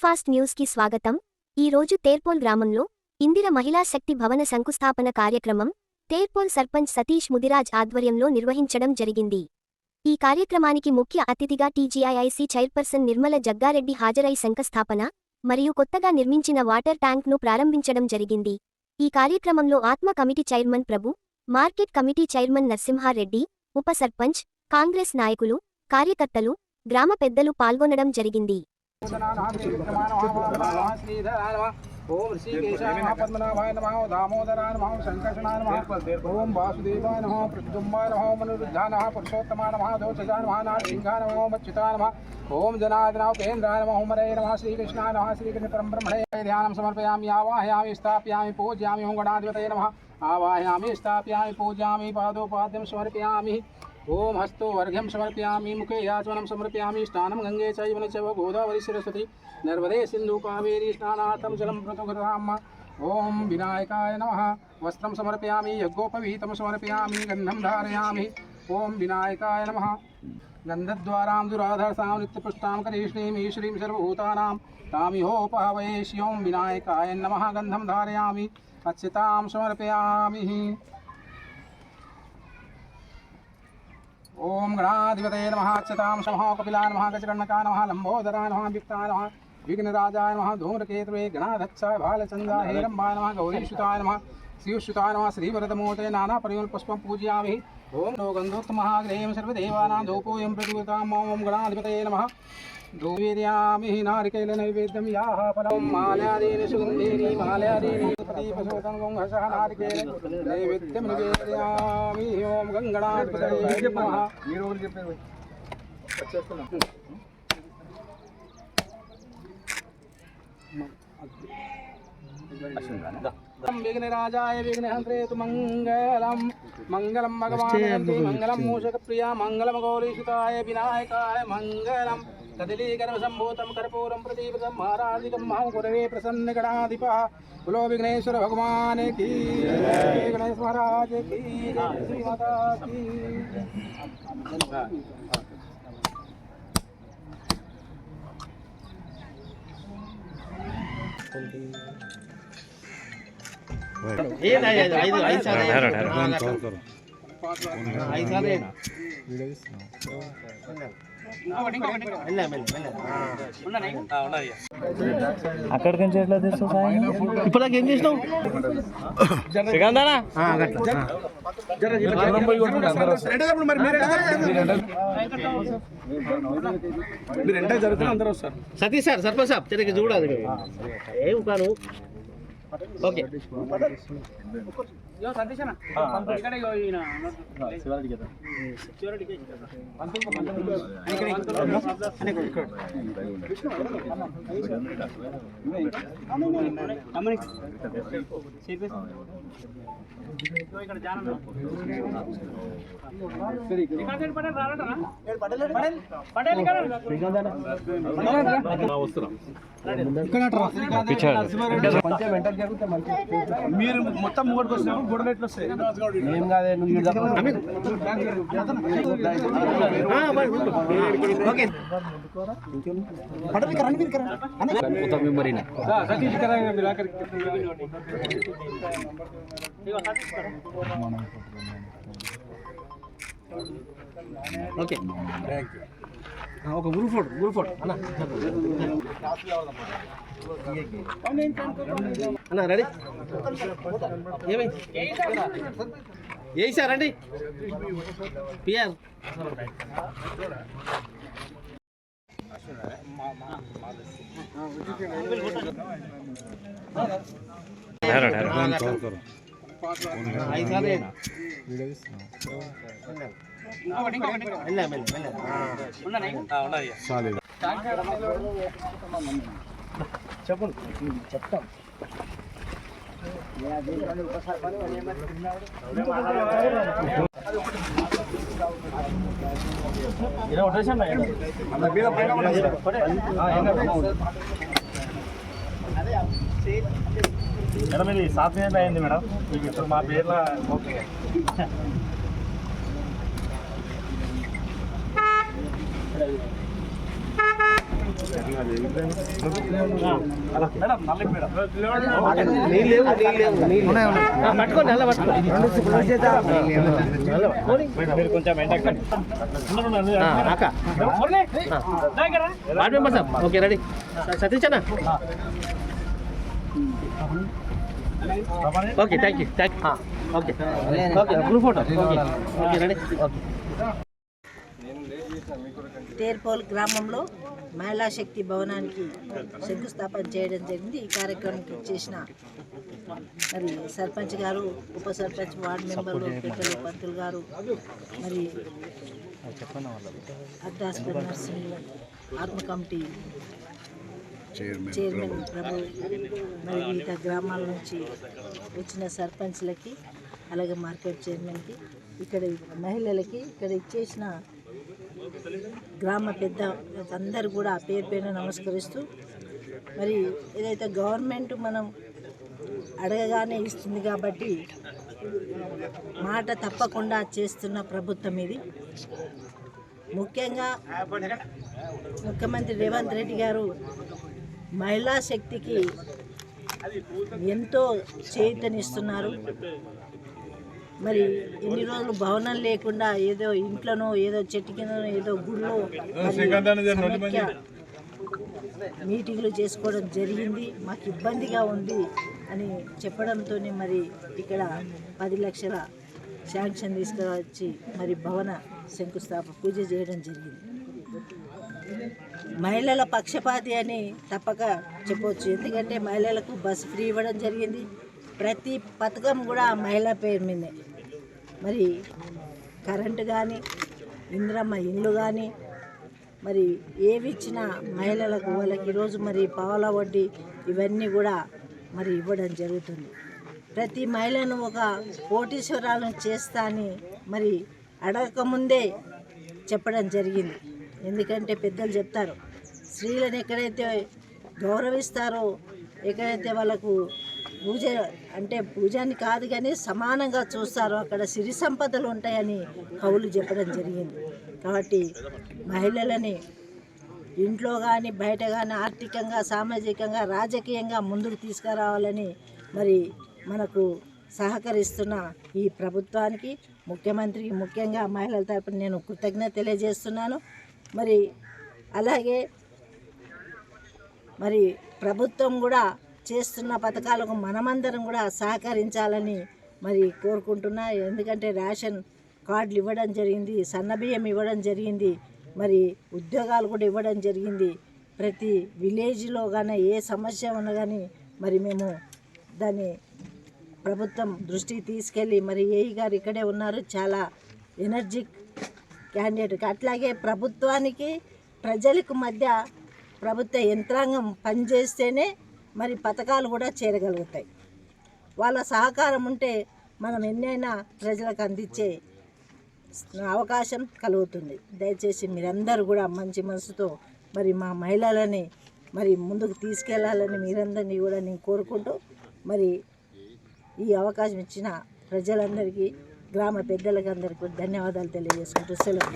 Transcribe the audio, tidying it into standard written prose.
Fast news కి స్వాగతం. ఈ రోజు తేర్పోల్ గ్రామంలో ఇందిర మహిళా శక్తి భవన శంకుస్థాపన కార్యక్రమం తేర్పోల్ సర్పంచ్ సతీష్ ముదిరాజ్ ఆధ్వర్యంలో నిర్వహించడం జరిగింది. ఈ కార్యక్రమానికి ముఖ్య అతిథిగా టీజీఐఐసీ చైర్పర్సన్ నిర్మల జగ్గారెడ్డి హాజరై శంకుస్థాపన మరియు కొత్తగా నిర్మించిన వాటర్ ట్యాంక్ను ప్రారంభించడం జరిగింది. ఈ కార్యక్రమంలో ఆత్మ కమిటీ చైర్మన్ ప్రభు, మార్కెట్ కమిటీ చైర్మన్ నరసింహారెడ్డి, ఉప సర్పంచ్, కాంగ్రెస్ నాయకులు, కార్యకర్తలు, గ్రామ పెద్దలు పాల్గొనడం జరిగింది. ओम ऋषिकेशाय नमः, पद्मनाभाय नमः, दामोदराय नमः, संकर्षणाय नमः, ओम वासुदेवाय नमः, प्रद्युम्नाय नमः, मनुरुद्धाय नमः, पुरुषोत्तमाय नमः, दोषजाय नमः, नारसिंहाय नमः, अच्युताय नमः, ओम जनार्दनाय केन्द्राय नमः, हरे नमः, श्रीकृष्णाय नमः, श्रीकृष्ण परब्रह्मणे ध्यानं समर्पयामि, आवाहयामि, स्थापयामि, पूजयामि, ओम गणाधिपतये नमः, आवाहयामि, स्थापयामि, पूजयामि, पादोपाद्यं समर्पयामि, ओम हस्तो वर्घ्यं समर्पयामि, मुखे याचनं समर्पयामि, स्नानं गंगे चैव गोदावरी सरस्वती नर्मदे सिंधु कावेरी स्नानार्थं जलं प्रतुगताम्। ओम विनायकाय नमः, वस्त्रं समर्पयामि, यज्ञोपवीतं समर्पयामि, गन्धं धारयामि, ओम विनायकाय नमः, गन्धद्वारां दुराधर्षां नित्यपुष्टां करिष्णीं श्रीं सर्वभूतानां तामिहोपहवयेष्। ओम विनायकाय नमः, गन्धं धारयामि, अक्षतां समर्पयामि। ओम गणाधिपतये नमः, अच्युतां समः, कपिलाय नमः, गजकर्णकाय नमः, लंबोदराय नमः, विक्ताय नमः, विघ्नराजाय नमः, धूम्रकेतवे गणाध्यक्षाय भालचन्द्राय हेरम्बाय नमः, गौरीसुताय नमः, श्रीयुताय नमः, श्रीवरदमूर्तये नानापरिमलपुष्पं पूजयामि। ओम नो गन्धोत्तमहाग्रेयं सर्वदेवानां धूपोऽयं प्रतिगताम्। ओम गणाधिपतये नमः, धूपयामि नारिकेलनैवेद्यं याः फलं माल्यादीनि सुगन्धीनि माल्यादीनि प्रदीपसोतं हसः नारिकेल नैवेद्यं निवेदयामि। ओम गङ्गणाधिपतये नमः। विघ्नराजाय विघ्नहन्त्रे तु मङ्गलं मङ्गलं भगवान् मङ्गलं मूषकप्रिया मङ्गलं गौरीसुताय विनायकाय मङ्गलं कदलीगर्भसम्भूतं कर्पूरं प्रदीपकं महाराजिकं महागुरवे प्रसन्न गणाधिपः बोलो विघ्नेश्वर भगवान की जय, गणेश महाराज की जय, श्री माता की। అక్కడికి నుంచి ఎట్లా తెస్తావు సాయం? ఇప్పటిదాకా ఏం చేసినావు? సతీష్ సార్ సర్పంచ్ సాబ్ తిరిగి చూడాలి ఏం కాను. ఓకే మీరు మొత్తం మూడుకు వచ్చినప్పుడు గొడవలు ఎట్లా వస్తాయి? ఏం కాదే నువ్వు ఓకే ఒక గ్రూప్ ఫోటో అన్న అన్న రెడీ ఏమై ఏ సార్ రండి పిఆర్ చెప్పండి చెప్తాం. మేడం ఇది సాఫ్ట్వేర్ అయింది మేడం, ఇప్పుడు మా పేర్ల ఓకే. పట్టుకోండి అలా పట్టుకోండి ward member sir okay ready Satish అన్న okay thank you okay okay group photo okay okay ready okay Terpol గ్రామంలో మహిళా శక్తి భవనానికి శంకుస్థాపన చేయడం జరిగింది. ఈ కార్యక్రమానికి చేసిన మరి సర్పంచ్ గారు, ఉప సర్పంచ్, వార్డు మెంబర్లు, పెద్దలు, పంతులు గారు, మరి అర్ధాస్పర్ నర్సింగ్ ఆత్మ కమిటీ చైర్మన్ ప్రభు, మరి వివిధ గ్రామాల నుంచి వచ్చిన సర్పంచ్లకి, అలాగే మార్కెట్ చైర్మన్కి, ఇక్కడ మహిళలకి, ఇక్కడ ఇచ్చేసిన గ్రామ పెద్ద అందరూ కూడా పేరు పేరున నమస్కరిస్తూ, మరి ఏదైతే గవర్నమెంట్ మనం అడగగానే ఇస్తుంది కాబట్టి మాట తప్పకుండా చేస్తున్న ప్రభుత్వం ఇది. ముఖ్యంగా ముఖ్యమంత్రి రేవంత్ రెడ్డి గారు మహిళా శక్తికి ఎంతో చేయూతనిస్తున్నారు. మరి ఎన్ని రోజులు భవనం లేకుండా ఏదో ఇంట్లోనో, ఏదో చెట్టు కింద, ఏదో గుళ్ళో మీటింగ్లు చేసుకోవడం జరిగింది. మాకు ఇబ్బందిగా ఉంది అని చెప్పడంతో మరి ఇక్కడ 10 లక్షల శాంక్షన్ తీసుకువచ్చి మరి భవన శంకుస్థాపన పూజ చేయడం జరిగింది. మహిళల పక్షపాతి అని తప్పక చెప్పవచ్చు. ఎందుకంటే మహిళలకు బస్సు ఫ్రీ ఇవ్వడం జరిగింది. ప్రతి పథకం కూడా మహిళా పేరు మీదే. మరి కరెంటు కానీ, ఇందిరమ్మ ఇల్లు కానీ, మరి ఏవి ఇచ్చినా మహిళలకు వాళ్ళకి ఈరోజు మరి పావలా వడ్డీ ఇవన్నీ కూడా మరి ఇవ్వడం జరుగుతుంది. ప్రతి మహిళను ఒక కోటీశ్వరాలను చేస్తా అని మరి అడగకముందే చెప్పడం జరిగింది. ఎందుకంటే పెద్దలు చెప్తారు, స్త్రీలను ఎక్కడైతే గౌరవిస్తారో, ఎక్కడైతే వాళ్ళకు పూజ అంటే పూజని కాదు కానీ సమానంగా చూస్తారో అక్కడ సిరి సంపదలు ఉంటాయని కవులు చెప్పడం జరిగింది. కాబట్టి మహిళలని ఇంట్లో కానీ బయట కానీ ఆర్థికంగా, సామాజికంగా, రాజకీయంగా ముందుకు తీసుకురావాలని మరి మనకు సహకరిస్తున్న ఈ ప్రభుత్వానికి, ముఖ్యమంత్రికి ముఖ్యంగా మహిళల తరపున నేను కృతజ్ఞత తెలియజేస్తున్నాను. మరి అలాగే మరి ప్రభుత్వం కూడా చేస్తున్న పథకాలకు మనమందరం కూడా సహకరించాలని మరి కోరుకుంటున్నా. ఎందుకంటే రేషన్ కార్డులు ఇవ్వడం జరిగింది, సన్నబియ్యం ఇవ్వడం జరిగింది, మరి ఉద్యోగాలు కూడా ఇవ్వడం జరిగింది. ప్రతి విలేజ్లో కానీ ఏ సమస్య ఉన్నా కానీ మరి మేము దాన్ని ప్రభుత్వం దృష్టికి తీసుకెళ్ళి, మరి ఏఈ గారు ఇక్కడే ఉన్నారు, చాలా ఎనర్జిక్ క్యాండిడేట్. అట్లాగే ప్రభుత్వానికి ప్రజలకు మధ్య ప్రభుత్వ యంత్రాంగం పనిచేస్తేనే మరి పథకాలు కూడా చేరగలుగుతాయి. వాళ్ళ సహకారం ఉంటే మనం ఎన్నైనా ప్రజలకు అందించే అవకాశం కలుగుతుంది. దయచేసి మీరందరూ కూడా మంచి మనసుతో మరి మా మహిళలని మరి ముందుకు తీసుకెళ్లాలని మీరందరినీ కూడా నేను కోరుకుంటూ, మరి ఈ అవకాశం ఇచ్చిన ప్రజలందరికీ, గ్రామ పెద్దలకు అందరికీ ధన్యవాదాలు తెలియజేసుకుంటూ సెలవు.